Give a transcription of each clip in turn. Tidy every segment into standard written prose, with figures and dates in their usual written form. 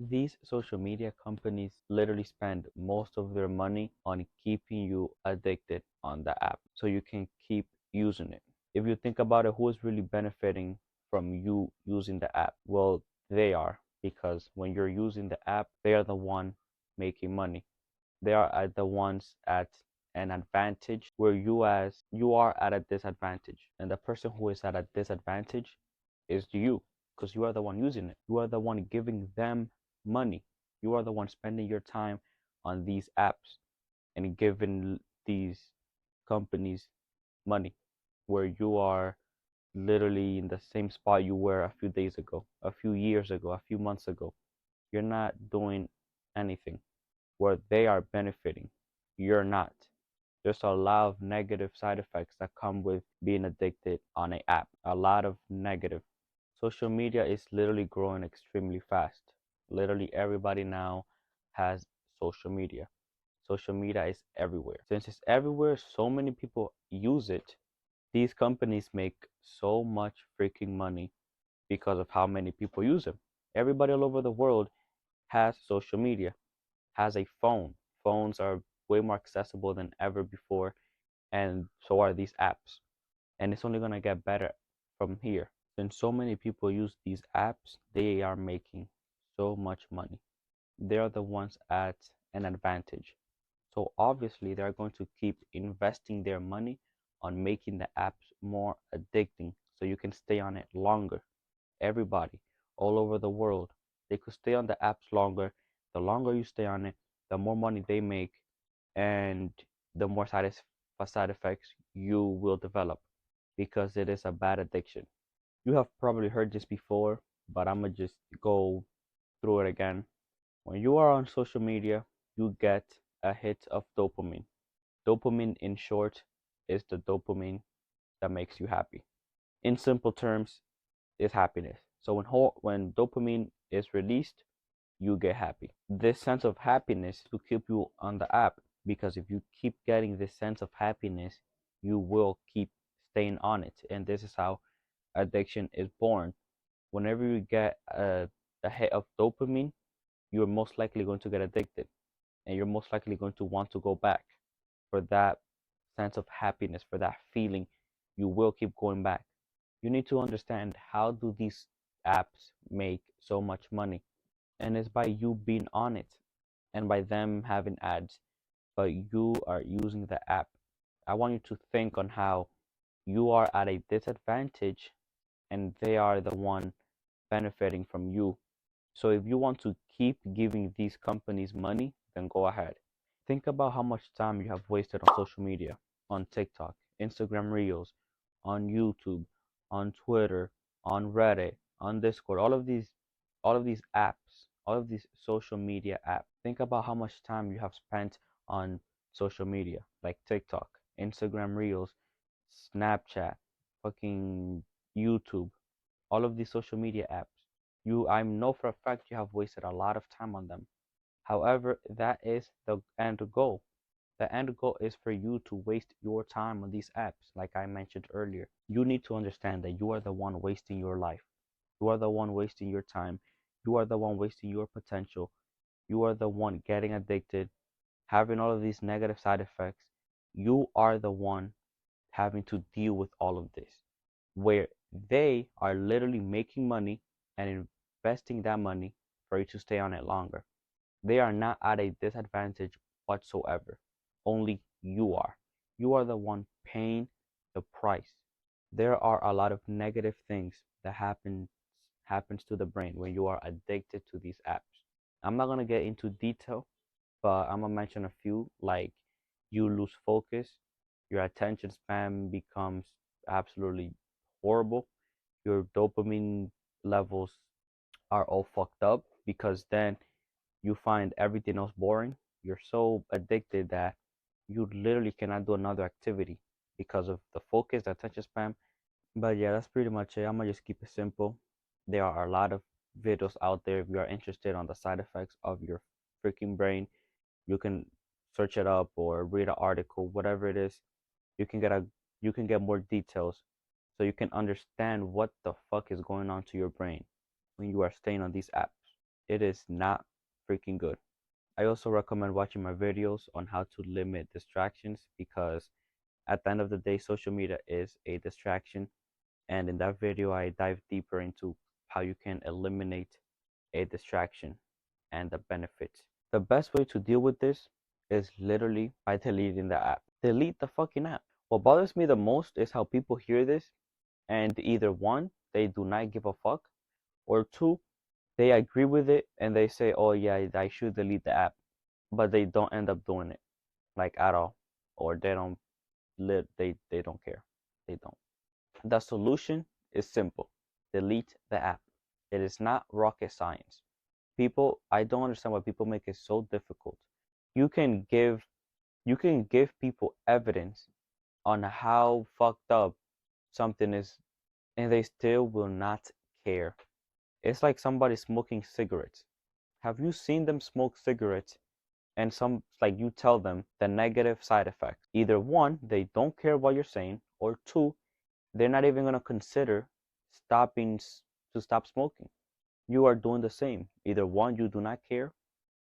These social media companies literally spend most of their money on keeping you addicted on the app so you can keep using it. If you think about it, who is really benefiting from you using the app? Well, they are, because when you're using the app, they are the one making money. They are at the ones at an advantage where you are at a disadvantage. And the person who is at a disadvantage is you, because you are the one using it. You are the one giving them money. You are the one spending your time on these apps and giving these companies money, where you are literally in the same spot you were a few days ago, a few years ago, a few months ago. You're not doing anything where they are benefiting. You're not. There's a lot of negative side effects that come with being addicted on an app. A lot of negative. Social media is literally growing extremely fast. Literally everybody now has social media. Social media is everywhere. Since it's everywhere, so many people use it. These companies make so much freaking money because of how many people use them. Everybody all over the world has social media, has a phone. Phones are way more accessible than ever before, and so are these apps. And it's only going to get better from here. Since so many people use these apps, they are making so much money. They are the ones at an advantage. So obviously, they're going to keep investing their money on making the apps more addicting so you can stay on it longer. Everybody all over the world, they could stay on the apps longer. The longer you stay on it, the more money they make, and the more side effects you will develop, because it is a bad addiction. You have probably heard this before, but I'm gonna just go through it again. When you are on social media, you get a hit of dopamine. Dopamine, in short, is the dopamine that makes you happy. In simple terms, is happiness. So when dopamine is released, you get happy. This sense of happiness to keep you on the app, because if you keep getting this sense of happiness, you will keep staying on it. And this is how addiction is born. Whenever you get a hit of dopamine, you're most likely going to get addicted, and you're most likely going to want to go back for that sense of happiness, for that feeling. You will keep going back. You need to understand, how do these apps make so much money? And it's by you being on it and by them having ads, but you are using the app. I want you to think on how you are at a disadvantage and they are the one benefiting from you. So if you want to keep giving these companies money, then go ahead. Think about how much time you have wasted on social media, on TikTok, Instagram Reels, on YouTube, on Twitter, on Reddit, on Discord, all of these apps, all of these social media apps. Think about how much time you have spent on social media, like TikTok, Instagram Reels, Snapchat, fucking YouTube, all of these social media apps. I know for a fact you have wasted a lot of time on them. However, that is the end goal. The end goal is for you to waste your time on these apps, like I mentioned earlier. You need to understand that you are the one wasting your life. You are the one wasting your time. You are the one wasting your potential. You are the one getting addicted, having all of these negative side effects. You are the one having to deal with all of this, where they are literally making money and investing that money for you to stay on it longer. They are not at a disadvantage whatsoever. Only you are. You are the one paying the price. There are a lot of negative things that happens to the brain when you are addicted to these apps. I'm not gonna get into detail, but I'm gonna mention a few, like you lose focus, your attention span becomes absolutely horrible, your dopamine levels are all fucked up, because then you find everything else boring. You're so addicted that you literally cannot do another activity because of the focus, the attention span. But yeah, that's pretty much it. I'm gonna just keep it simple. There are a lot of videos out there. If you are interested on the side effects of your freaking brain, you can search it up or read an article, whatever it is. You can get a you can get more details so you can understand what the fuck is going on to your brain when you are staying on these apps. It is not freaking good. I also recommend watching my videos on how to limit distractions because at the end of the day, social media is a distraction. And in that video, I dive deeper into how you can eliminate a distraction and the benefits. The best way to deal with this is literally by deleting the app. Delete the fucking app. What bothers me the most is how people hear this and either one, they do not give a fuck, or two, they agree with it and they say, oh yeah, I should delete the app, but they don't end up doing it like at all, or they don't they don't care. They don't. The solution is simple. Delete the app. It is not rocket science. People, I don't understand why people make it so difficult. You can give you can give people evidence on how fucked up something is and they still will not care. It's like somebody smoking cigarettes. Have you seen them smoke cigarettes and some like you tell them the negative side effects? Either one, they don't care what you're saying, or two, they're not even going to consider stopping to stop smoking. You are doing the same. Either one, you do not care,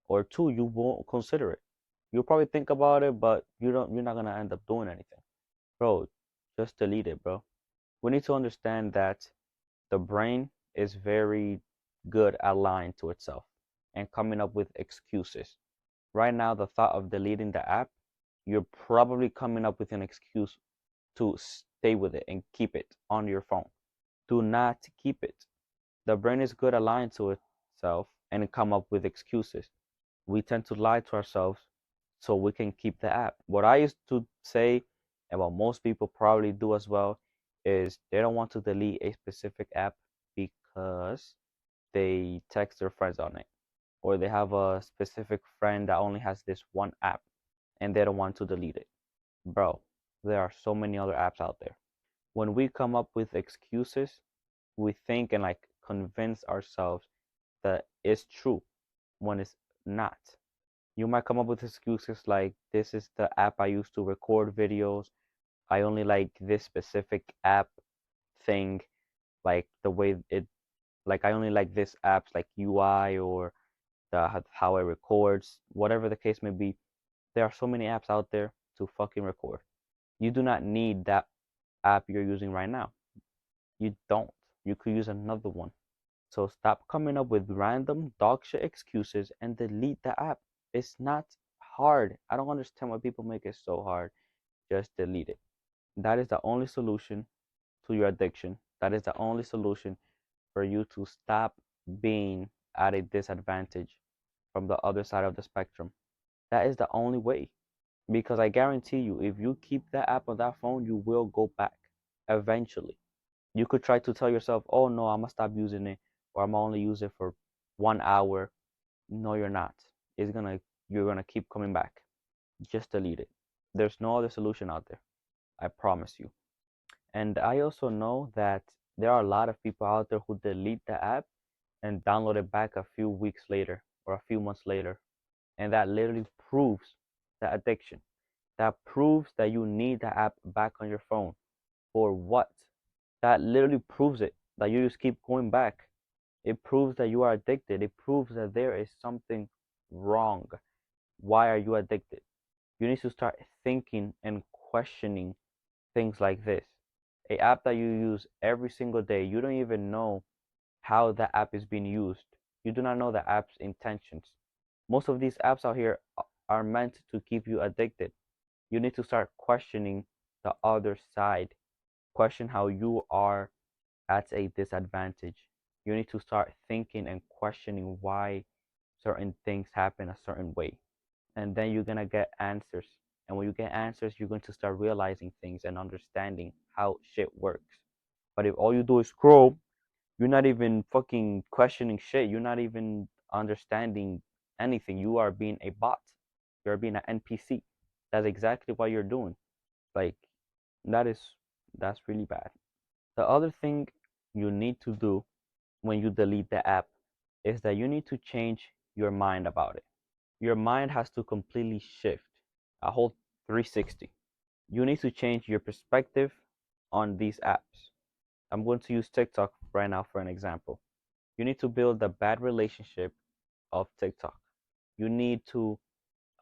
or two, you won't consider it. You'll probably think about it, but you're not going to end up doing anything. Bro, just delete it, bro. We need to understand that the brain is very good at lying to itself and coming up with excuses. Right now, the thought of deleting the app, you're probably coming up with an excuse to stay with it and keep it on your phone. Do not keep it. The brain is good at lying to itself and come up with excuses. We tend to lie to ourselves so we can keep the app. What I used to say, and what most people probably do as well, is they don't want to delete a specific app because they text their friends on it, or they have a specific friend that only has this one app and they don't want to delete it. Bro, there are so many other apps out there. When we come up with excuses, we think and like convince ourselves that it's true when it's not. You might come up with excuses like, this is the app I use to record videos. I only like this specific app thing, like the way it, like I only like this app's like UI or the how it records, whatever the case may be. There are so many apps out there to fucking record. You do not need that app you're using right now. You don't. You could use another one. So stop coming up with random dog shit excuses and delete the app. It's not hard. I don't understand why people make it so hard. Just delete it. That is the only solution to your addiction. That is the only solution for you to stop being at a disadvantage from the other side of the spectrum. That is the only way. Because I guarantee you, if you keep that app on that phone, you will go back eventually. You could try to tell yourself, oh no, I'm gonna stop using it, or I'm gonna only use it for 1 hour. No, you're not. You're gonna keep coming back. Just delete it. There's no other solution out there. I promise you. And I also know that there are a lot of people out there who delete the app and download it back a few weeks later or a few months later. And that literally proves the addiction. That proves that you need the app back on your phone. For what? That literally proves it. That you just keep going back. It proves that you are addicted. It proves that there is something wrong. Why are you addicted? You need to start thinking and questioning things like this. A app that you use every single day, you don't even know how that app is being used. You do not know the app's intentions. Most of these apps out here are meant to keep you addicted. You need to start questioning the other side. Question how you are at a disadvantage. You need to start thinking and questioning why certain things happen a certain way. And then you're going to get answers. And when you get answers, you're going to start realizing things and understanding how shit works. But if all you do is scroll, you're not even fucking questioning shit. You're not even understanding anything. You are being a bot. You're being an NPC. That's exactly what you're doing. Like that is that's really bad. The other thing you need to do when you delete the app is that you need to change your mind about it. Your mind has to completely shift, a whole 360. You need to change your perspective on these apps. I'm going to use TikTok right now for an example. You need to build a bad relationship of TikTok. You need to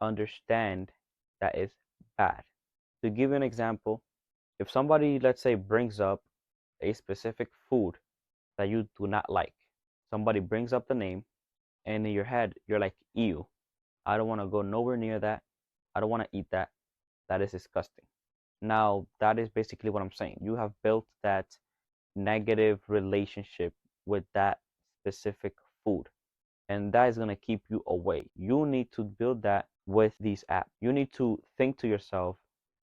understand that it's bad. To give you an example, if somebody, let's say, brings up a specific food that you do not like, somebody brings up the name, and in your head, you're like, ew, I don't want to go nowhere near that. I don't want to eat that. That is disgusting. Now, that is basically what I'm saying. You have built that negative relationship with that specific food, and that is going to keep you away. You need to build that with these apps. You need to think to yourself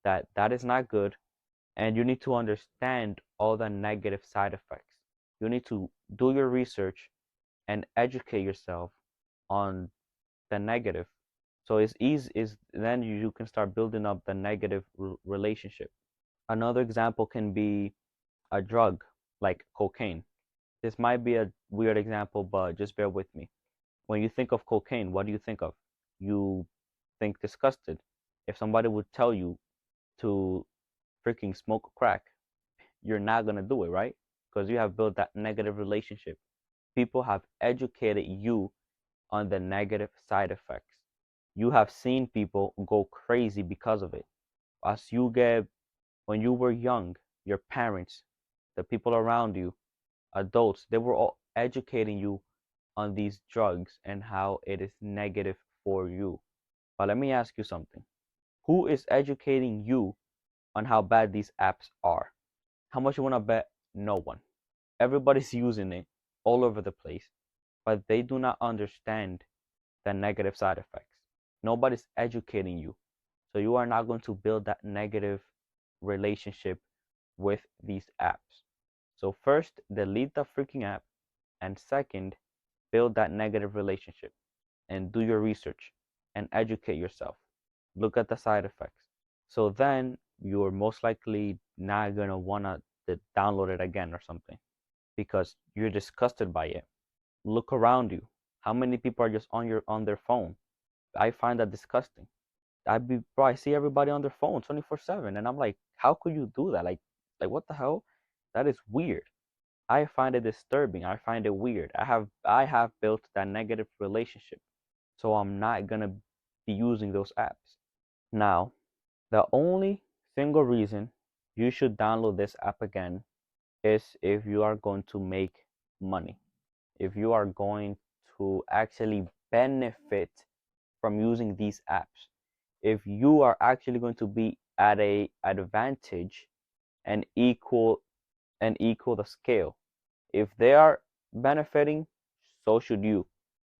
that that is not good, and you need to understand all the negative side effects. You need to do your research and educate yourself on the negative. So it's easy is then you can start building up the negative relationship. Another example can be a drug like cocaine. This might be a weird example, but just bear with me. When you think of cocaine, what do you think of? You think disgusted. If somebody would tell you to freaking smoke crack, you're not gonna do it, right? Because you have built that negative relationship. People have educated you on the negative side effects. You have seen people go crazy because of it. As you get, when you were young, your parents, the people around you, adults, they were all educating you on these drugs and how it is negative for you. But let me ask you something. Who is educating you on how bad these apps are? How much you want to bet? No one. Everybody's using it all over the place, but they do not understand the negative side effects. Nobody's educating you. So you are not going to build that negative relationship with these apps. So first, delete the freaking app, and second, build that negative relationship and do your research and educate yourself. Look at the side effects. So then you're most likely not gonna wanna download it again or something because you're disgusted by it. Look around you. How many people are just on their phone? I find that disgusting. I see everybody on their phone 24/7, and I'm like, how could you do that? Like what the hell? That is weird. I find it disturbing. I find it weird. I have built that negative relationship, so I'm not gonna be using those apps. Now, the only single reason you should download this app again is if you are going to make money. If you are going to actually benefit from using these apps. If you are actually going to be at a advantage and equal the scale. If they are benefiting, so should you.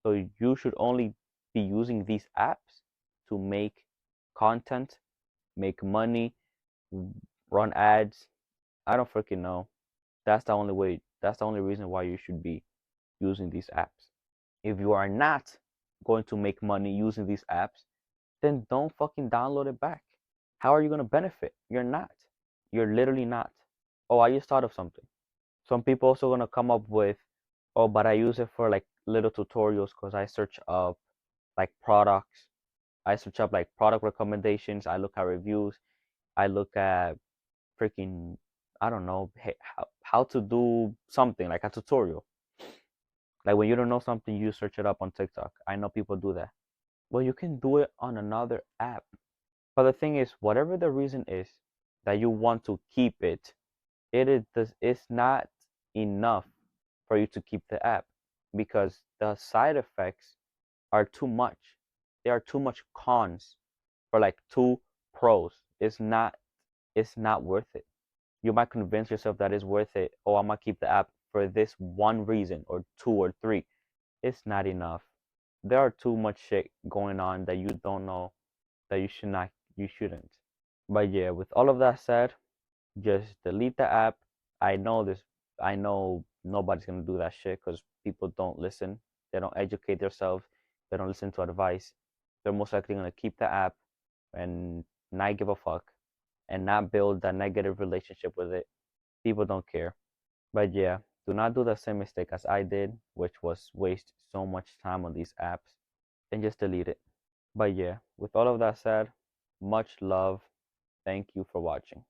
So you should only be using these apps to make content, make money, run ads. I don't freaking know. That's the only way. That's the only reason why you should be using these apps. If you are not going to make money using these apps, then don't fucking download it back. How are you going to benefit? You're not. You're literally not. Oh, I just thought of something. Some people also going to come up with, oh, but I use it for like little tutorials because I search up like products. I search up like product recommendations. I look at reviews. I look at freaking, I don't know, how to do something like a tutorial. Like when you don't know something, you search it up on TikTok. I know people do that. Well, you can do it on another app. But the thing is, whatever the reason is that you want to keep it, it's not enough for you to keep the app because the side effects are too much. There are too much cons for like two pros. It's not worth it. You might convince yourself that it's worth it. Oh, I'm gonna keep the app for this one reason or two or three. It's not enough. There are too much shit going on that you don't know that you shouldn't. But yeah, with all of that said, just delete the app. I know nobody's gonna do that shit because people don't listen. They don't educate themselves. They don't listen to advice. They're most likely gonna keep the app and not give a fuck and not build a negative relationship with it. People don't care. But yeah, do not do the same mistake as I did, which was waste so much time on these apps and just delete it. But yeah, with all of that said, much love. Thank you for watching.